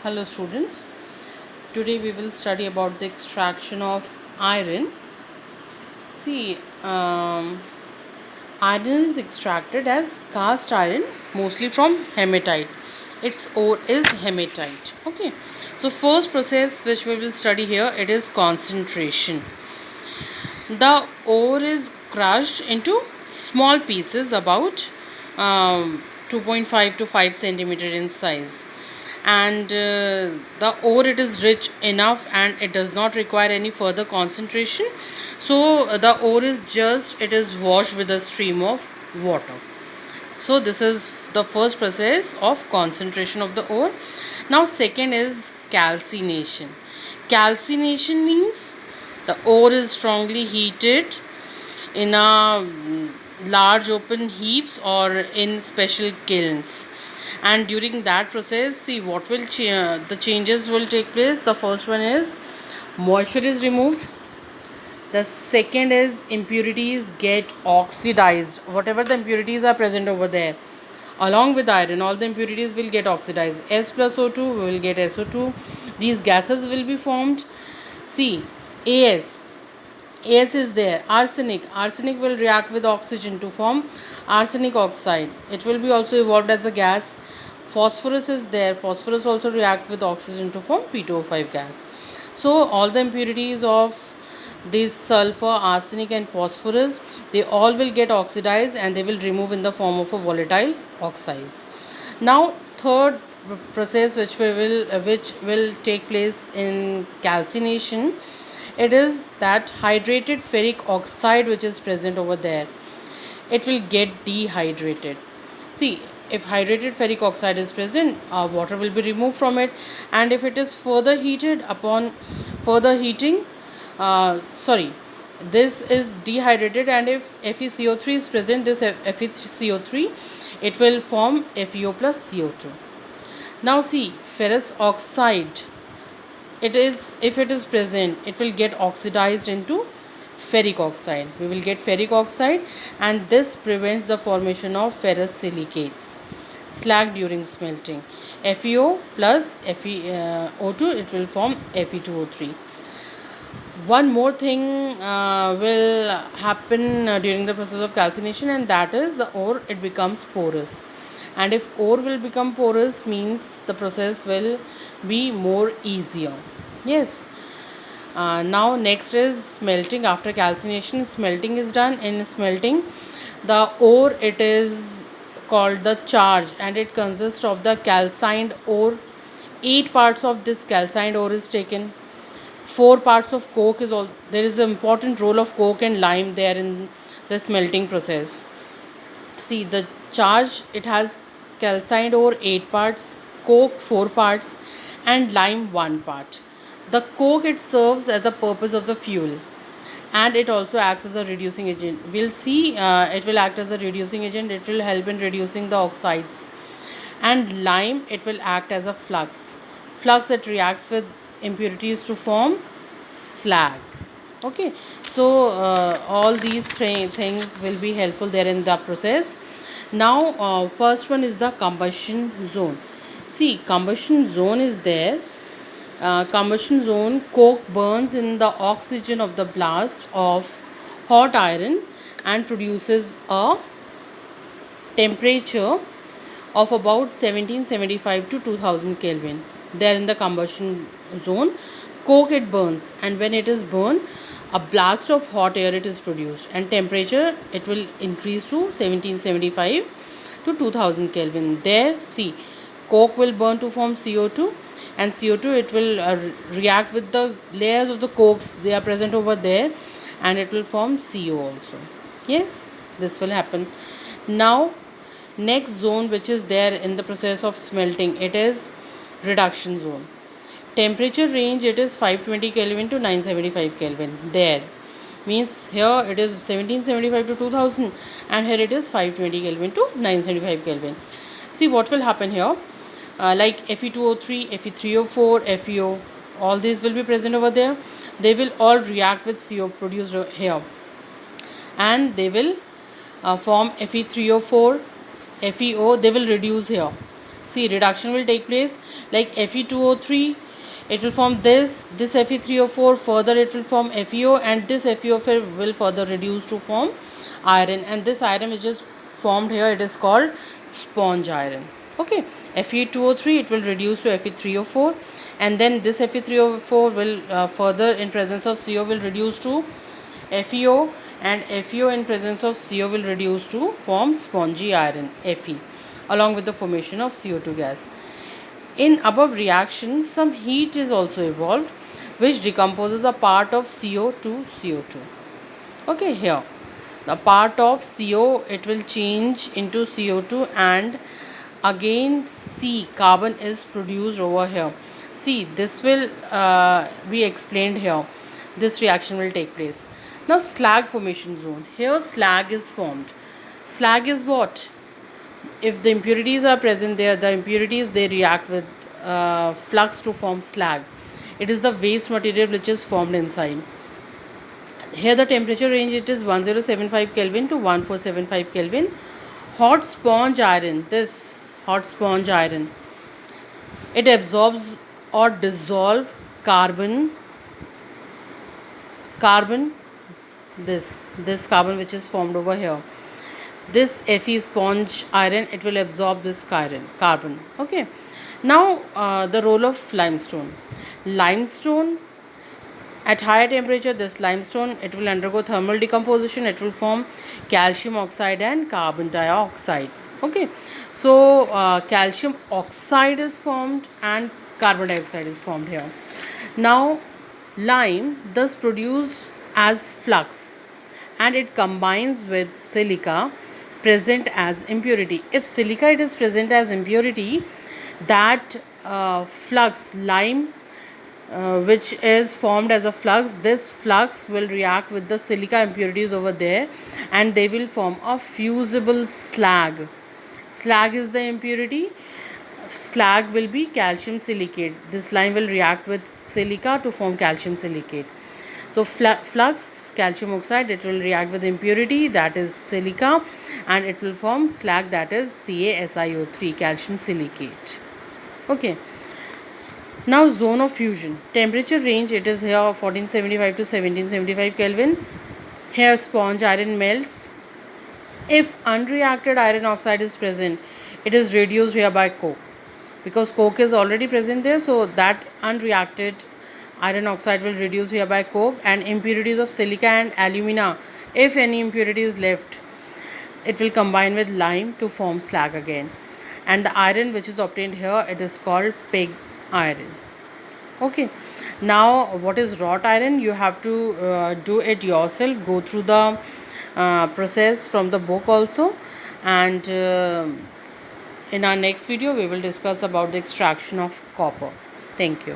Hello students, today we will study about the extraction of iron. See, iron is extracted as cast iron mostly from hematite. Its ore is hematite. Okay, so first process which we will study here, it is concentration. The ore is crushed into small pieces about 2.5 to 5 centimeter in size, and the ore, it is rich enough and it does not require any further concentration. So the ore is just, it is washed with a stream of water. So this is the first process of concentration of the ore. Now second is calcination. Calcination means the ore is strongly heated in a large open heaps or in special kilns, and during that process, see what will the changes will take place. The first one is moisture is removed. The second is impurities get oxidized. Whatever the impurities are present over there, along with iron, all the impurities will get oxidized. S plus O2, we will get SO2. These gases will be formed. See, AS. AS is there. Arsenic. Arsenic will react with oxygen to form arsenic oxide. It will be also evolved as a gas. Phosphorus is there. Phosphorus also react with oxygen to form P2O5 gas. So all the impurities of this sulfur, arsenic and phosphorus, they all will get oxidized and they will remove in the form of a volatile oxides. Now third process which will take place in calcination, it is that hydrated ferric oxide which is present over there, it will get dehydrated. See, if hydrated ferric oxide is present, water will be removed from it, and if it is further heated, upon further heating, sorry, this is dehydrated, and if FeCO3 is present, this FeCO3, it will form FeO plus CO2. Now see, ferrous oxide, it is, if it is present, it will get oxidized into ferric oxide. We will get ferric oxide, and this prevents the formation of ferrous silicates slag during smelting. FeO plus FeO2, it will form Fe2O3. One more thing will happen during the process of calcination, and that is the ore, it becomes porous. And if ore will become porous, means the process will be more easier. Yes. Now next is smelting. After calcination, smelting is done. In smelting, the ore, it is called the charge, and it consists of the calcined ore. 8 parts of this calcined ore is taken. 4 parts of coke is all. There is an important role of coke and lime there in the smelting process. See, the charge, it has calcined ore 8 parts, coke 4 parts, and lime 1 part. The coke, it serves as the purpose of the fuel, and it also acts as a reducing agent. We'll see, it will act as a reducing agent. It will help in reducing the oxides. And lime, it will act as a flux. Flux, it reacts with impurities to form slag. Okay, so all these things will be helpful there in the process. Now first one is the combustion zone. See, combustion zone is there. Combustion zone, coke burns in the oxygen of the blast of hot iron and produces a temperature of about 1775 to 2000 Kelvin. There in the combustion zone, coke, it burns, and when it is burned, a blast of hot air, it is produced, and temperature, it will increase to 1775 to 2000 Kelvin. There, see, coke will burn to form CO2, and CO2, it will react with the layers of the cokes, they are present over there, and it will form CO also. Yes, this will happen. Now next zone which is there in the process of smelting, it is reduction zone. Temperature range, it is 520 Kelvin to 975 Kelvin. There means here it is 1775 to 2000, and here it is 520 Kelvin to 975 Kelvin. See what will happen here, like Fe2O3, Fe3O4, FeO, all these will be present over there. They will all react with CO produced here, and they will form Fe3O4, FeO, they will reduce here. See, reduction will take place like Fe2O3, it will form this Fe3O4, further it will form FeO, and this FeO4 will further reduce to form iron, and this iron which is formed here, it is called sponge iron. Okay, Fe2O3, it will reduce to Fe3O4, and then this Fe3O4 will further in presence of CO will reduce to FeO, and FeO in presence of CO will reduce to form spongy iron Fe, along with the formation of CO2 gas. In above reaction, some heat is also evolved which decomposes a part of CO to CO2. Okay, here the part of CO, it will change into CO2, and again C carbon is produced over here. See, this will be explained here. This reaction will take place. Now slag formation zone. Here slag is formed. Slag is what? If the impurities are present there, the impurities, they react with flux to form slag. It is the waste material which is formed inside. Here the temperature range, it is 1075 Kelvin to 1475 Kelvin. Hot sponge iron, this hot sponge iron, it absorbs or dissolve carbon, this carbon which is formed over here. This Fe sponge iron, it will absorb this carbon. Okay. Now the role of limestone. Limestone, at higher temperature, this limestone, it will undergo thermal decomposition. It will form calcium oxide and carbon dioxide. Okay, so calcium oxide is formed and carbon dioxide is formed here. Now lime thus produced as flux, and it combines with silica present as impurity. If silica it is present as impurity, that flux lime which is formed as a flux, this flux will react with the silica impurities over there, and they will form a fusible slag. Slag is the impurity. Slag will be calcium silicate. This lime will react with silica to form calcium silicate. So flux calcium oxide, it will react with impurity, that is silica, and it will form slag, that is CaSiO3, calcium silicate. Okay. Now zone of fusion. Temperature range, it is here 1475 to 1775 Kelvin. Here sponge iron melts. If unreacted iron oxide is present, it is reduced here by coke. Because coke is already present there, so that unreacted iron oxide will reduce here by coke, and impurities of silica and alumina, if any impurity is left, it will combine with lime to form slag again. And the iron which is obtained here, it is called pig iron. Okay, now what is wrought iron? You have to do it yourself, go through the process from the book also, and in our next video we will discuss about the extraction of copper. Thank you.